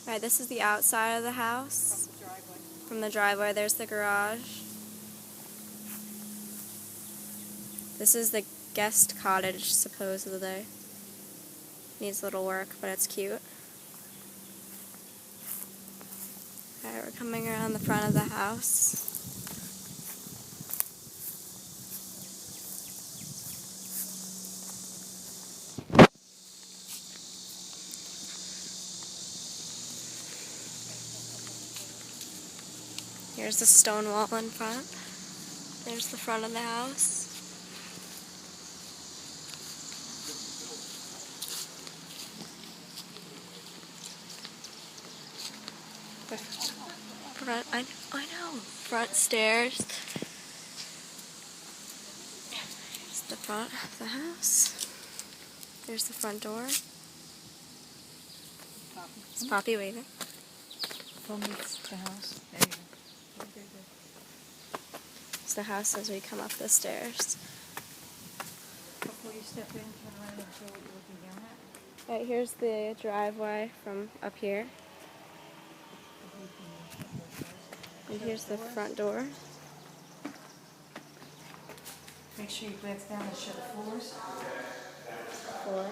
Alright, this is the outside of the house. From the driveway. From the driveway, there's the garage. This is the guest cottage, supposedly. Needs a little work, but it's cute. Alright, we're coming around the front of the house. Here's the stone wall in front. There's the front of the house. The front, I know, front stairs. Here's the front of the house. There's the front door. Is Poppy waving? From the house. There you go. Okay, good. It's the house as we come up the stairs. Before you step in, turn around and show what you're looking down at. Right, here's the driveway from up here. And here's the front door. Make sure you glance down and show the floors. Floor.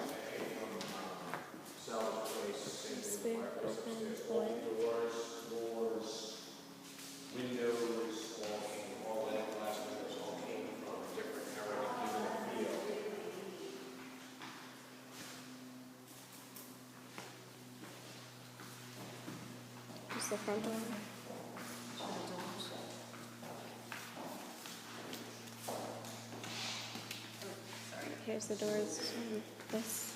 This big open floor. Here's the front door. Show the doors. Here's the doors. This.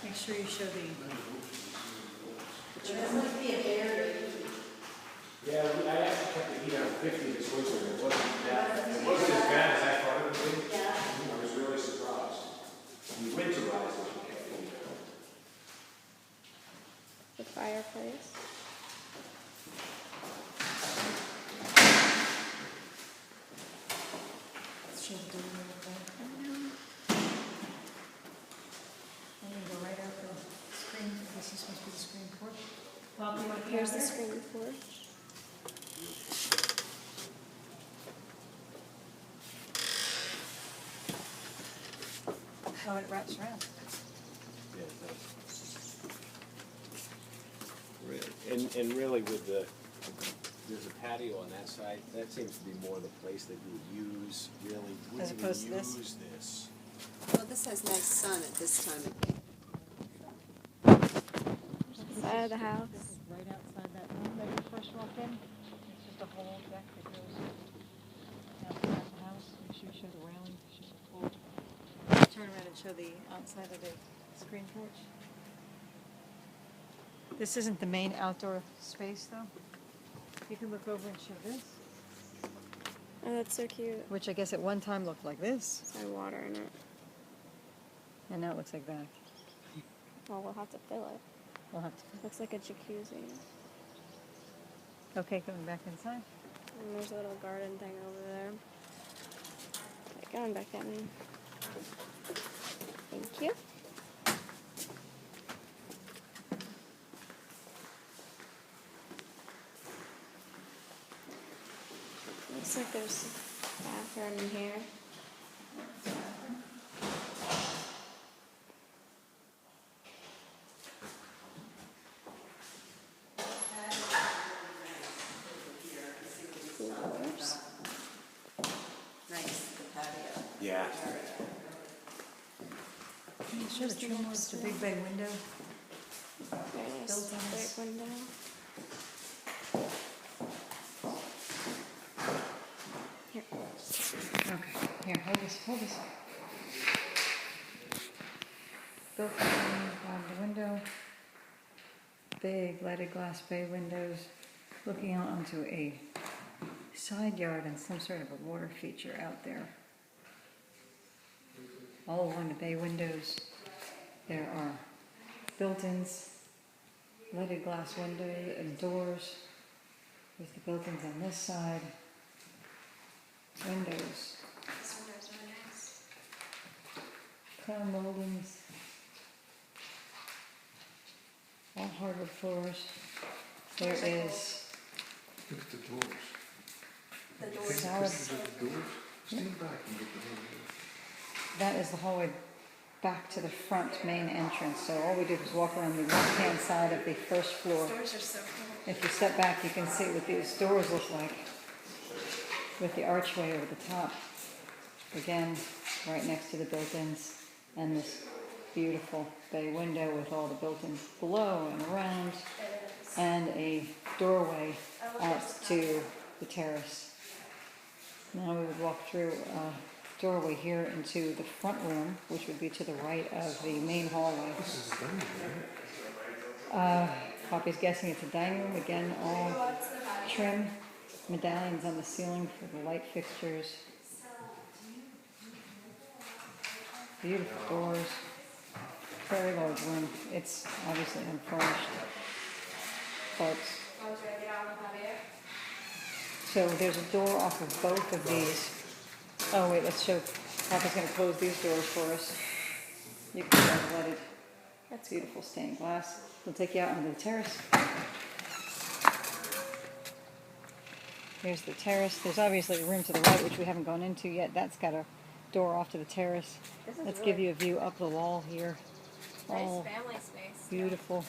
Make sure you show the Yeah, I actually kept the heat on 50 this winter, and it wasn't as bad as I thought it would be. I was really surprised. We winterized it, we kept the heat on. The fireplace. show the door real quick. And then go right out the screen. This is supposed to be the screen porch. Bob, you want to Here's the screen porch. Oh, it wraps around. Yeah, it does. And really with there's a patio on that side, that seems to be more the place that you would use, really, As wouldn't opposed to even this? use this. Well, this has nice sun at this time of day. Side of the house. This is right outside that room that you first walked in. It's just a whole deck that goes outside the house. Make sure you show the railing, show the porch. Turn around and show the outside of the screen porch. This isn't the main outdoor space though. You can look over and show this, Oh, that's so cute. which I guess at one time looked like this, There's water in it. and now it looks like that. Well, we'll have to fill it. We'll have to. Looks like a jacuzzi. Okay, going back inside. And there's a little garden thing over there. Okay, going back in. Thank you. Looks like there's a bathroom in here. Two doors. Nice, the patio. Yeah. Can you show the trim boards, the big bay window? Very nice Built-ins. big window. Here. Okay, here, hold this, hold this. Built-in on the window. Big leaded glass bay windows looking out onto a side yard and some sort of a water feature out there. All along the bay windows, there are built-ins, leaded glass windows and doors. There's the built-ins on this side. Windows. This window's really nice. Crown moldings all hardwood floors. There is Look at the doors. The Take doors. a Solid. picture of the doors. Stand back and look at the doors. that is the hallway back to the front main entrance. So all we did was walk around the left-hand side of the first floor. Doors are so cool. If you step back, you can see what these doors look like with the archway over the top. Again, right next to the built-ins, and this beautiful bay window with all the built-ins below and around, and a doorway out to the terrace. Now we would walk through a doorway here into the front room, which would be to the right of the main hallway. This is a dining room, right? Poppy's guessing it's a dining room. Again, all trim, medallions on the ceiling for the light fixtures. Beautiful doors. Very large room. It's obviously unfurnished. But so there's a door off of both of these. Oh wait, let's show. Papa's going to close these doors for us. You can see the leaded. That's beautiful stained glass. We'll take you out onto the terrace. Here's the terrace. There's obviously a room to the right, which we haven't gone into yet. That's got a door off to the terrace. This is Let's really give you a view up the wall here. nice All family space. beautiful.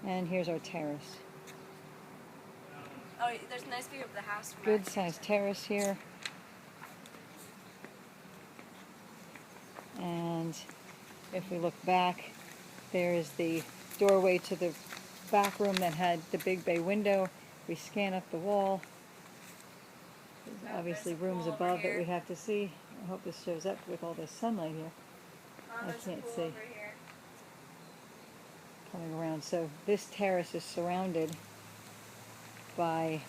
And here's our terrace. Oh, there's a nice view of the house. From Good back. sized terrace here. And if we look back, there is the doorway to the back room that had the big bay window. We scan up the wall. There's obviously there's a rooms pool over above that here. we have to see. I hope this shows up with all this sunlight here. Oh, I there's a can't pool see. over here. Coming around. So this terrace is surrounded by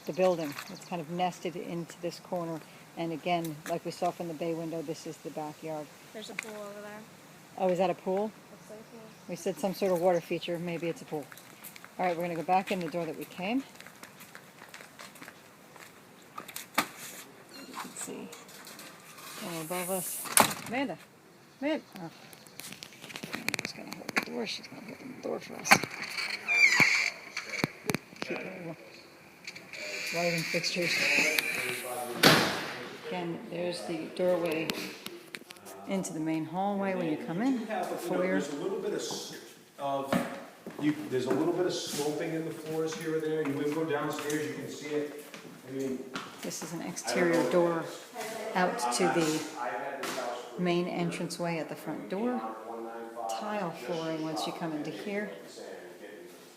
the building. It's kind of nested into this corner. And again, like we saw from the bay window, this is the backyard. There's a pool over there. Oh, is that a pool? Looks like a pool. We said some sort of water feature. Maybe it's a pool. All right, we're going to go back in the door that we came. You can see all above us. Amanda. Amanda. Oh. I'm just going to hold the door. She's going to open the door for us. Cute little lighting fixtures. Again, there's the doorway into the main hallway when you come in. The foyer. There's a little bit there's a little bit of sloping in the floors here or there. You would go downstairs, you can see it. I mean, This is an exterior door out to the main entranceway at the front door. Tile flooring once you come into here.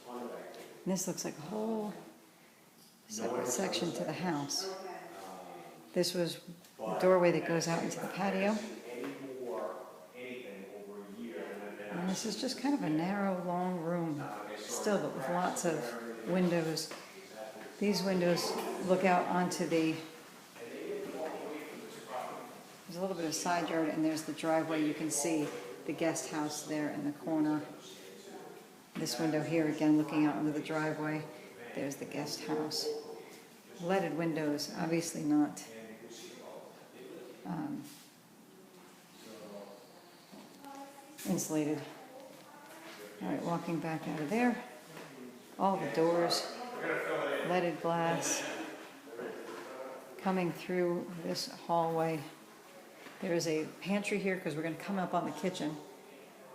And this looks like a whole separate section to the house. This was the doorway that goes out into the patio. And this is just kind of a narrow, long room, still, but with lots of windows. These windows look out onto the, there's a little bit of side yard, and there's the driveway. You can see the guest house there in the corner. This window here, again, looking out into the driveway. There's the guest house. Leaded windows, obviously not insulated. All right, walking back out of there. All the doors, leaded glass. Coming through this hallway. There is a pantry here because we're going to come up on the kitchen.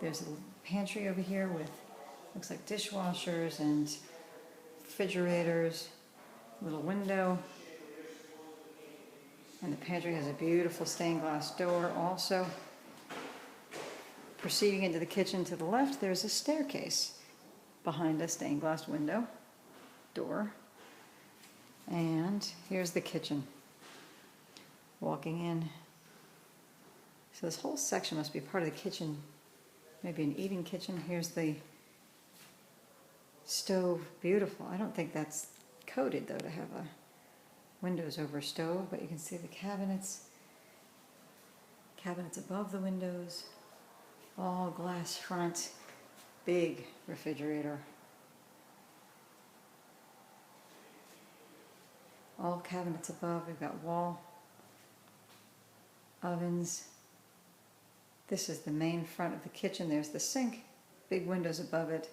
There's a pantry over here with, looks like dishwashers and refrigerators. Little window. And the pantry has a beautiful stained glass door also. Proceeding into the kitchen to the left, there's a staircase behind a stained glass window, door. And here's the kitchen. Walking in. So this whole section must be part of the kitchen, maybe an eating kitchen. Here's the stove, beautiful. I don't think that's coded though to have a windows over stove, but you can see the cabinets above the windows, all glass front, big refrigerator, all cabinets above. We've got wall ovens. This is the main front of the kitchen. There's the sink, big windows above it,